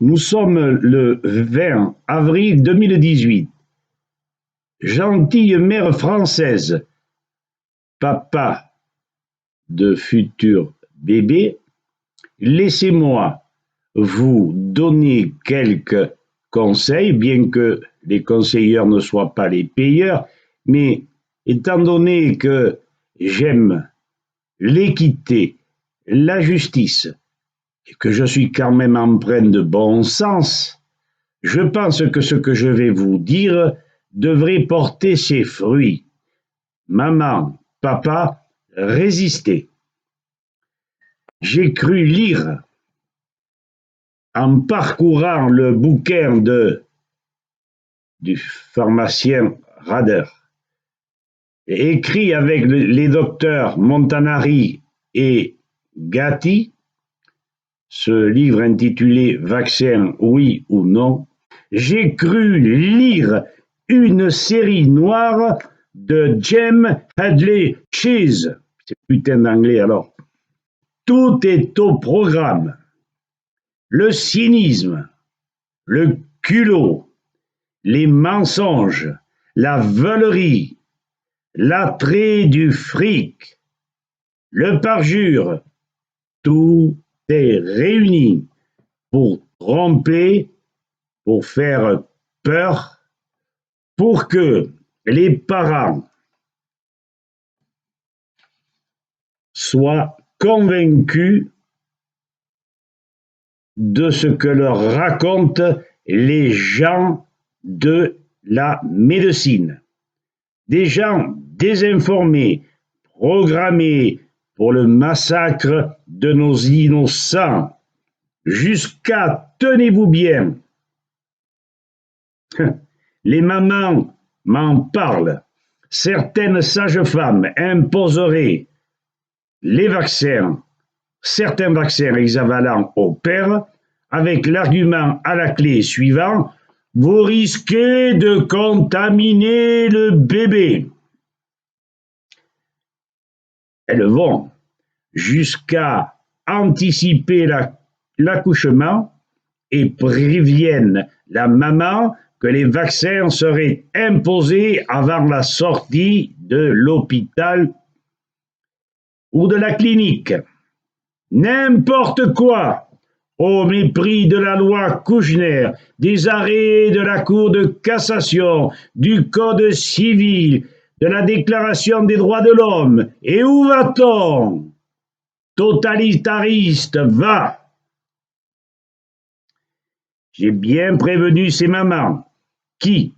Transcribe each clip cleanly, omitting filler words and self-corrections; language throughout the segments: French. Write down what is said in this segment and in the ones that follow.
Nous sommes le 20 avril 2018. Gentille mère française, papa de futur bébé, laissez-moi vous donner quelques conseils, bien que les conseilleurs ne soient pas les payeurs, mais étant donné que j'aime l'équité, la justice, et que je suis quand même empreint de bon sens, je pense que ce que je vais vous dire devrait porter ses fruits. Maman, papa, résistez. J'ai cru lire, en parcourant le bouquin du pharmacien Rader, écrit avec les docteurs Montanari et Gatti, ce livre intitulé Vaccin, oui ou non, j'ai cru lire une série noire de James Hadley Cheese. C'est putain d'anglais alors. Tout est au programme. Le cynisme, le culot, les mensonges, la veulerie, l'attrait du fric, le parjure, tout est réuni pour tromper, pour faire peur, pour que les parents soient convaincus de ce que leur racontent les gens de la médecine. Des gens désinformés, programmés pour le massacre de nos innocents, jusqu'à, tenez-vous bien, les mamans m'en parlent, certaines sages-femmes imposeraient les vaccins, certains vaccins hexavalents au père, avec l'argument à la clé suivant: vous risquez de contaminer le bébé. Elles vont jusqu'à anticiper l'accouchement et préviennent la maman que les vaccins seraient imposés avant la sortie de l'hôpital ou de la clinique. N'importe quoi, au mépris de la loi Kouchner, des arrêts de la Cour de cassation, du Code civil, de la Déclaration des droits de l'homme. Et où va-t-on? Totalitariste, va! J'ai bien prévenu ces mamans qui,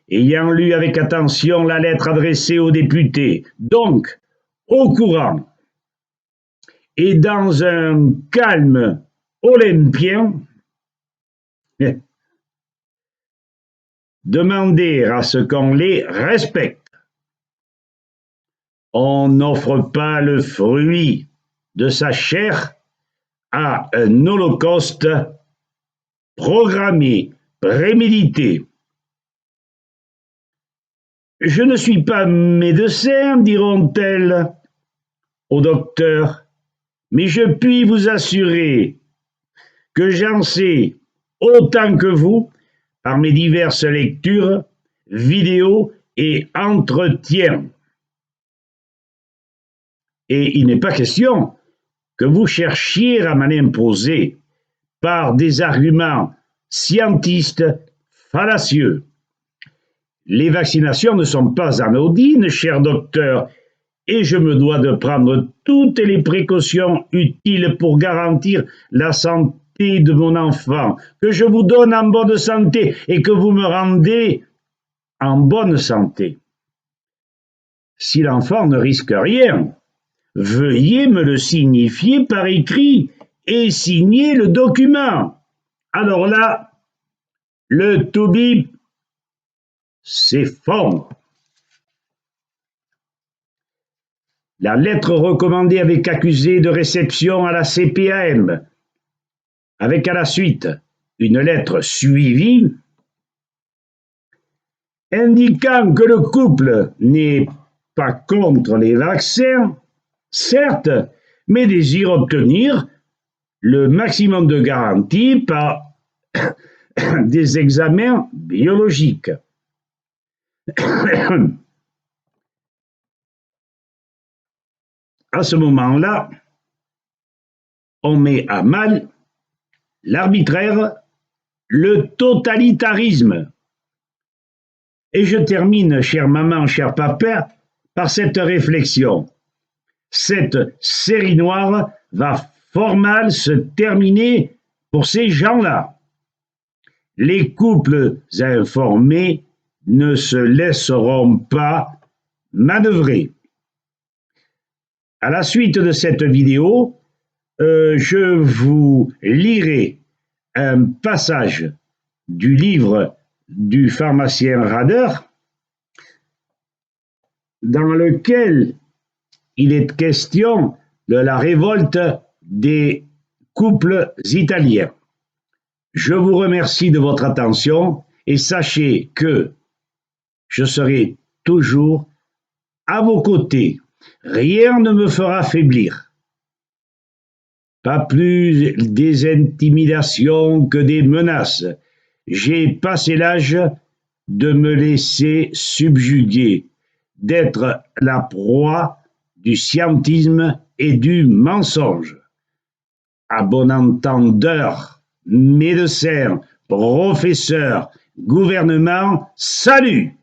ayant lu avec attention la lettre adressée aux députés, donc au courant, et dans un calme olympien, demander à ce qu'on les respecte. On n'offre pas le fruit de sa chair à un holocauste programmé, prémédité. Je ne suis pas médecin, diront-elles au docteur, mais je puis vous assurer que j'en sais autant que vous par mes diverses lectures, vidéos et entretiens. Et il n'est pas question que vous cherchiez à m'en imposer par des arguments scientistes fallacieux. Les vaccinations ne sont pas anodines, cher docteur, et je me dois de prendre toutes les précautions utiles pour garantir la santé de mon enfant, que je vous donne en bonne santé et que vous me rendez en bonne santé. Si l'enfant ne risque rien, veuillez me le signifier par écrit et signer le document. Alors là, le toubib s'effondre. La lettre recommandée avec accusé de réception à la CPAM, avec à la suite une lettre suivie indiquant que le couple n'est pas contre les vaccins, certes, mais désire obtenir le maximum de garanties par des examens biologiques. À ce moment-là, on met à mal l'arbitraire, le totalitarisme. Et je termine, chère maman, cher papa, par cette réflexion. Cette série noire va fort mal se terminer pour ces gens-là. Les couples informés ne se laisseront pas manœuvrer. À la suite de cette vidéo, je vous lirai un passage du livre du pharmacien Rader dans lequel il est question de la révolte des couples italiens. Je vous remercie de votre attention et sachez que je serai toujours à vos côtés. Rien ne me fera faiblir. Pas plus des intimidations que des menaces. J'ai passé l'âge de me laisser subjuguer, d'être la proie du scientisme et du mensonge. À bon entendeur, médecins, professeurs, gouvernement, salut!